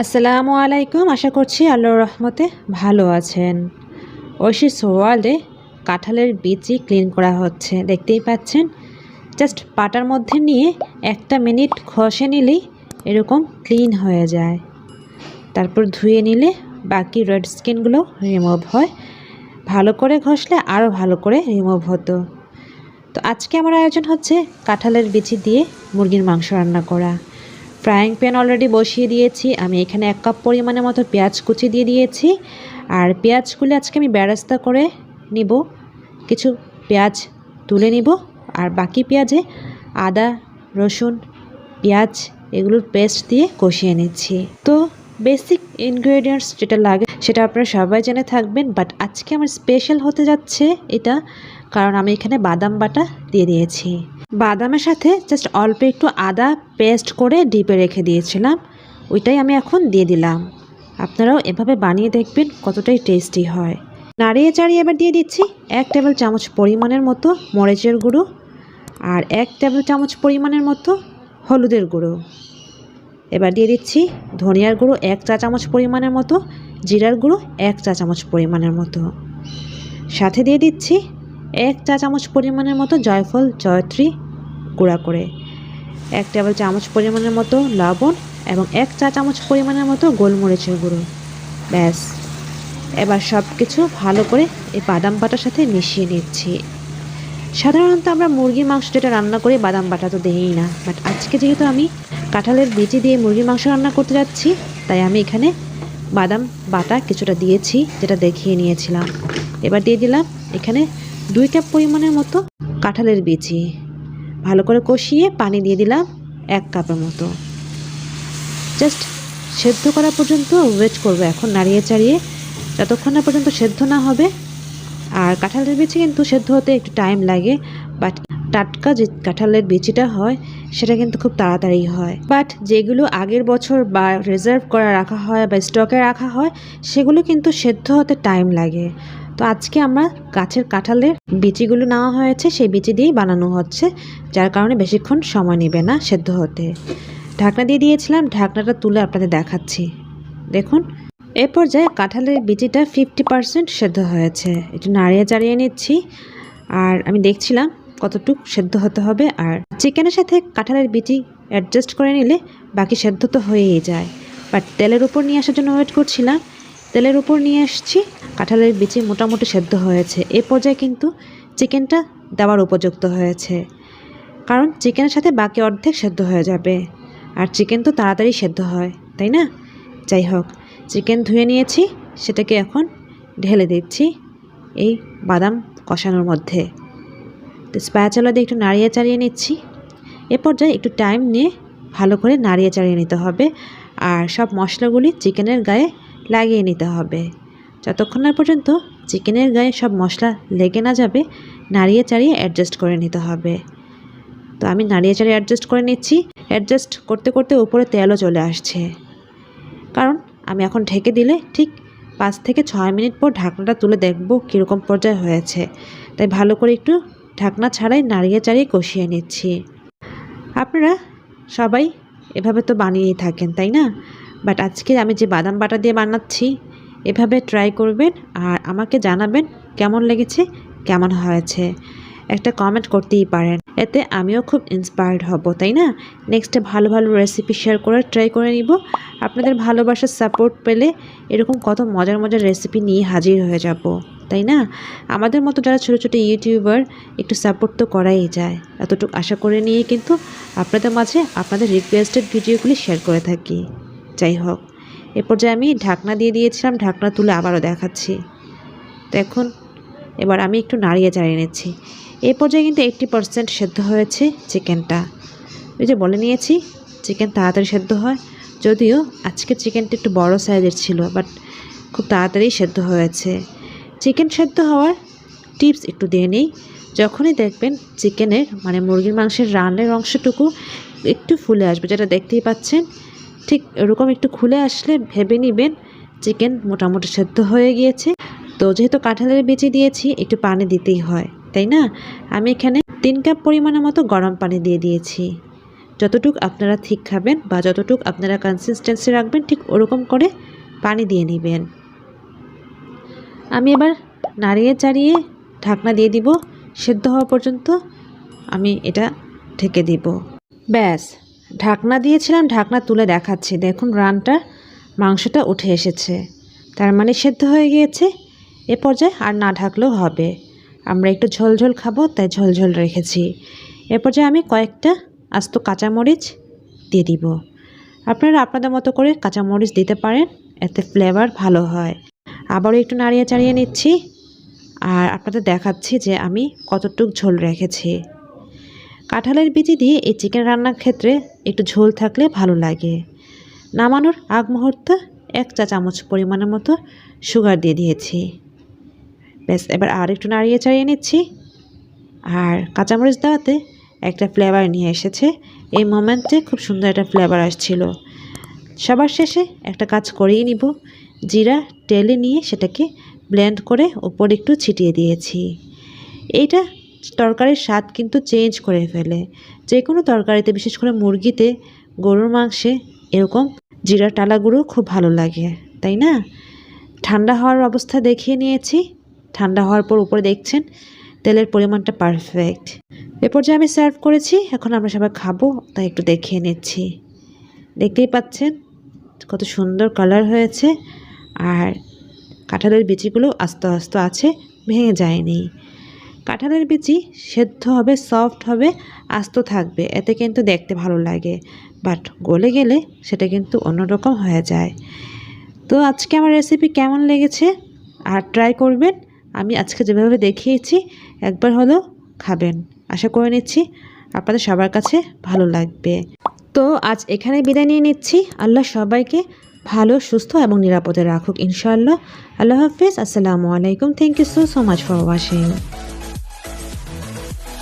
আসসালামু আলাইকুম। আশা করছি আল্লাহর রহমতে ভালো আছেন। ওয়েসিস ওয়ার্ল্ডে কাঁঠালের বিচি ক্লিন করা হচ্ছে, দেখতেই পাচ্ছেন। জাস্ট পাটার মধ্যে নিয়ে 1 মিনিট ঘষে নিলেই এরকম ক্লিন হয়ে যায়। তারপর ধুয়ে নিলে বাকি রেড স্কিনগুলো রিমুভ হয়। ভালো করে ঘষলে আরও ভালো করে রিমুভ হতো। তো আজকে আমার আয়োজন হচ্ছে কাঁঠালের বিচি দিয়ে মুরগির মাংস রান্না করা। ফ্রাইং প্যান অলরেডি বসিয়ে দিয়েছি। আমি এখানে 1 কাপ পরিমাণের মতো পেঁয়াজ কুচি দিয়ে দিয়েছি। আর পেঁয়াজগুলো আজকে আমি বেরেস্তা করে নিব। কিছু পেঁয়াজ তুলে নিব আর বাকি পেঁয়াজে আদা, রসুন, পেঁয়াজ এগুলোর পেস্ট দিয়ে কষিয়ে নিচ্ছি। তো বেসিক ইনগ্রেডিয়েন্টস যেটা লাগে সেটা আপনারা সবাই জেনে থাকবেন, বাট আজকে আমার স্পেশাল হতে যাচ্ছে এটা, কারণ আমি এখানে বাদাম বাটা দিয়ে দিয়েছি। বাদামের সাথে জাস্ট অল্প একটু আদা পেস্ট করে ডিপে রেখে দিয়েছিলাম, ওইটাই আমি এখন দিয়ে দিলাম। আপনারাও এভাবে বানিয়ে দেখবেন, কতটাই টেস্টি হয়। নাড়িয়ে চাড়িয়ে এবার দিয়ে দিচ্ছি 1 টেবিল চামচ পরিমাণের মতো মরিচের গুঁড়ো আর 1 টেবিল চামচ পরিমাণের মতো হলুদের গুঁড়ো। এবার দিয়ে দিচ্ছি ধনিয়ার গুঁড়ো 1 চা চামচ পরিমাণের মতো, জিরার গুঁড়ো 1 চা চামচ পরিমাণের মতো। সাথে দিয়ে দিচ্ছি 1 চা চামচ পরিমাণের মতো জয়ফল জয়ত্রী গুঁড়া করে, 1 টেবিল চামচ পরিমাণের মতো লবণ এবং 1 চা চামচ পরিমাণের মতো গোলমরিচের গুঁড়ো। ব্যাস, এবার সব কিছু ভালো করে এই বাদাম বাটার সাথে মিশিয়ে নিচ্ছি। সাধারণত আমরা মুরগির মাংস যেটা রান্না করি বাদাম বাটা তো দিই না, বাট আজকে যেহেতু আমি কাঁঠালের বিচি দিয়ে মুরগির মাংস রান্না করতে যাচ্ছি, তাই আমি এখানে বাদাম বাটা কিছুটা দিয়েছি, যেটা দেখিয়ে নিয়েছিলাম। এবার দিয়ে দিলাম এখানে 2 কাপ পরিমাণের মতো কাঁঠালের বিচি। ভালো করে কষিয়ে পানি দিয়ে দিলাম 1 কাপের মতো। জাস্ট সেদ্ধ করা পর্যন্ত ওয়েট করবো এখন, নাড়িয়ে চাড়িয়ে, যতক্ষণ না পর্যন্ত সেদ্ধ না হবে। আর কাঁঠালের বিচি কিন্তু সেদ্ধ হতে একটু টাইম লাগে, বাট টাটকা যে কাঁঠালের বিচিটা হয় সেটা কিন্তু খুব তাড়াতাড়ি হয়। বাট যেগুলো আগের বছর বা রিজার্ভ করা রাখা হয় বা স্টকে রাখা হয় সেগুলো কিন্তু সেদ্ধ হতে টাইম লাগে। তো আজকে আমরা গাছের কাঁঠালের বিচিগুলো নেওয়া হয়েছে, সেই বিচি দিয়েই বানানো হচ্ছে, যার কারণে বেশিক্ষণ সময় নেবে না সেদ্ধ হতে। ঢাকনা দিয়ে দিয়েছিলাম, ঢাকনাটা তুলে আপনাদের দেখাচ্ছি। দেখুন, এ পর্যায়ে কাঁঠালের বিচিটা 50% সেদ্ধ হয়েছে। একটু নাড়িয়ে চাড়িয়ে নিচ্ছি আর আমি দেখছিলাম কতটুকু সেদ্ধ হতে হবে। আর চিকেনের সাথে কাঁঠালের বিচি অ্যাডজাস্ট করে নিলে বাকি সেদ্ধ তো হয়েই যায়। বাট তেলের উপর নিয়ে আসার জন্য ওয়েট করছিলাম, তেলের উপর নিয়ে আসছি, কাঁঠালের বিচি মোটামুটি সেদ্ধ হয়েছে। এ পর্যায়ে কিন্তু চিকেনটা দেওয়ার উপযুক্ত হয়েছে, কারণ চিকেনের সাথে বাকি অর্ধেক সেদ্ধ হয়ে যাবে। আর চিকেন তো তাড়াতাড়ি সেদ্ধ হয়, তাই না? যাই হোক, চিকেন ধুয়ে নিয়েছি, সেটাকে এখন ঢেলে দিচ্ছি এই বাদাম কষানোর মধ্যে। তো স্প্যাচুলা দিয়ে একটু নাড়িয়ে চাড়িয়ে নিচ্ছি। এ পর্যায়ে একটু টাইম নিয়ে ভালো করে নাড়িয়ে চাড়িয়ে নিতে হবে আর সব মশলাগুলি চিকেনের গায়ে লাগিয়ে নিতে হবে। যতক্ষণ না পর্যন্ত চিকেনের গায়ে সব মশলা লেগে না যাবে, নাড়িয়ে চাড়িয়ে অ্যাডজাস্ট করে নিতে হবে। তো আমি নাড়িয়ে চাড়িয়ে অ্যাডজাস্ট করে নিচ্ছি। অ্যাডজাস্ট করতে করতে উপরে তেলও চলে আসছে, কারণ আমি এখন ঢেকে দিলে ঠিক 5 থেকে 6 মিনিট পর ঢাকনাটা তুলে দেখব কীরকম পর্যায়ে হয়েছে। তাই ভালো করে একটু ঢাকনা ছাড়াই নাড়িয়ে চাড়িয়ে কষিয়ে নিচ্ছি। আপনারা সবাই এভাবে তো বানিয়েই থাকেন, তাই না? বাট আজকে আমি যে বাদাম বাটা দিয়ে বানাচ্ছি, এভাবে ট্রাই করবেন আর আমাকে জানাবেন কেমন লেগেছে, কেমন হয়েছে। একটা কমেন্ট করতেই পারেন, এতে আমিও খুব ইন্সপায়ার্ড হব, তাই না? নেক্সটে ভালো ভালো রেসিপি শেয়ার করে ট্রাই করে নিব। আপনাদের ভালোবাসার সাপোর্ট পেলে এরকম কত মজার মজার রেসিপি নিয়ে হাজির হয়ে যাব, তাই না? আমাদের মতো যারা ছোটো ছোটো ইউটিউবার, একটু সাপোর্ট তো করাই যায়, এতটুকু আশা করে নিয়ে কিন্তু আপনাদের মাঝে আপনাদের রিকোয়েস্টেড ভিডিওগুলি শেয়ার করে থাকি। যাই হোক, এ পর্যায়ে আমি ঢাকনা দিয়ে দিয়েছিলাম, ঢাকনা তুলে আবারও দেখাচ্ছি। দেখুন, এবার আমি একটু নাড়িয়ে চাড়িয়ে নিচ্ছি। এই পর্যায়ে কিন্তু 80% সেদ্ধ হয়েছে চিকেনটা। ওই যে বলে নিয়েছি চিকেন তাড়াতাড়ি সেদ্ধ হয়, যদিও আজকে চিকেনটা একটু বড় সাইজের ছিল, বাট খুব তাড়াতাড়ি সেদ্ধ হয়েছে। চিকেন সেদ্ধ হওয়ার টিপস একটু দিয়ে নেই। যখনই দেখবেন চিকেনের মানে মুরগির মাংসের রানের অংশটুকু একটু ফুলে আসবে, যেটা দেখতেই পাচ্ছেন, ঠিক এরকম একটু খুলে আসলে ভেবে নেবেন চিকেন মোটামুটি সেদ্ধ হয়ে গিয়েছে। তো যেহেতু কাঁঠালের বিচি দিয়েছি, একটু পানি দিতেই হয়, তাই না? আমি এখানে 3 কাপ পরিমাণের মতো গরম পানি দিয়ে দিয়েছি। যতটুকু আপনারা ঠিক খাবেন বা যতটুকু আপনারা কনসিস্টেন্সি রাখবেন ঠিক ওরকম করে পানি দিয়ে নেবেন। আমি এবার নাড়িয়ে চাড়িয়ে ঢাকনা দিয়ে দিব, সেদ্ধ হওয়া পর্যন্ত আমি এটা ঢেকে দিব। ব্যাস, ঢাকনা দিয়েছিলাম, ঢাকনা তুলে দেখাচ্ছি, দেখুন রানটা মাংসটা উঠে এসেছে, তার মানে সেদ্ধ হয়ে গিয়েছে। এ পর্যায়ে আর না ঢাকলেও হবে, আমরা একটু ঝোলঝোল খাবো তাই ঝোলঝোল রেখেছি। এ পর্যায়ে আমি কয়েকটা আস্ত কাঁচামরিচ দিয়ে দিব। আপনারা আপনাদের মতো করে কাঁচামরিচ দিতে পারেন, এতে ফ্লেভার ভালো হয়। আবারও একটু নাড়িয়ে চাড়িয়ে নিচ্ছি আর আপনাদের দেখাচ্ছি যে আমি কতটুক ঝোল রেখেছি। কাঁঠালের বিচি দিয়ে এই চিকেন রান্নার ক্ষেত্রে একটু ঝোল থাকলে ভালো লাগে। নামানোর আগ মুহূর্তে 1 চা চামচ পরিমাণের মতো সুগার দিয়ে দিয়েছি। ব্যাস, এবার আর একটু নাড়িয়ে চাড়িয়ে নিচ্ছি। আর কাঁচামরিচ দেওয়াতে একটা ফ্লেভার নিয়ে এসেছে, এই মোমেন্টে খুব সুন্দর একটা ফ্লেভার আসছিল। সবার শেষে একটা কাজ করেই নিব, জিরা টেলে নিয়ে সেটাকে ব্লেন্ড করে উপরে একটু ছিটিয়ে দিয়েছি। এইটা তরকারির স্বাদ কিন্তু চেঞ্জ করে ফেলে। যে কোনো তরকারিতে, বিশেষ করে মুরগিতে, গরুর মাংসে এরকম জিরা টালা গুঁড়ো খুব ভালো লাগে, তাই না? ঠান্ডা হওয়ার অবস্থা দেখিয়ে নিয়েছি। ঠান্ডা হওয়ার পর উপরে দেখছেন তেলের পরিমাণটা পারফেক্ট। এরপর যে আমি সার্ভ করেছি, এখন আমরা সবাই খাবো তাই একটু দেখিয়ে নিচ্ছি। দেখতেই পাচ্ছেন কত সুন্দর কালার হয়েছে, আর কাঁঠালের বিচিগুলো আস্তে আস্তে আছে, ভেঙে যায়নি। কাঁঠালের বিচি সেদ্ধ হবে, সফট হবে, আস্ত থাকবে, এতে কিন্তু দেখতে ভালো লাগে, বাট গলে গেলে সেটা কিন্তু অন্যরকম হয়ে যায়। তো আজকে আমার রেসিপি কেমন লেগেছে আর ট্রাই করবেন। আমি আজকে যেভাবে দেখিয়েছি একবার হলেও খাবেন, আশা করে নিচ্ছি আপনাদের সবার কাছে ভালো লাগবে। তো আজ এখানে বিদায় নিয়ে নিচ্ছি। আল্লাহ সবাইকে ভালো, সুস্থ এবং নিরাপদে রাখুক ইনশাআল্লাহ। আল্লাহ হাফিজ, আসসালামু আলাইকুম। Thank you so much for watching.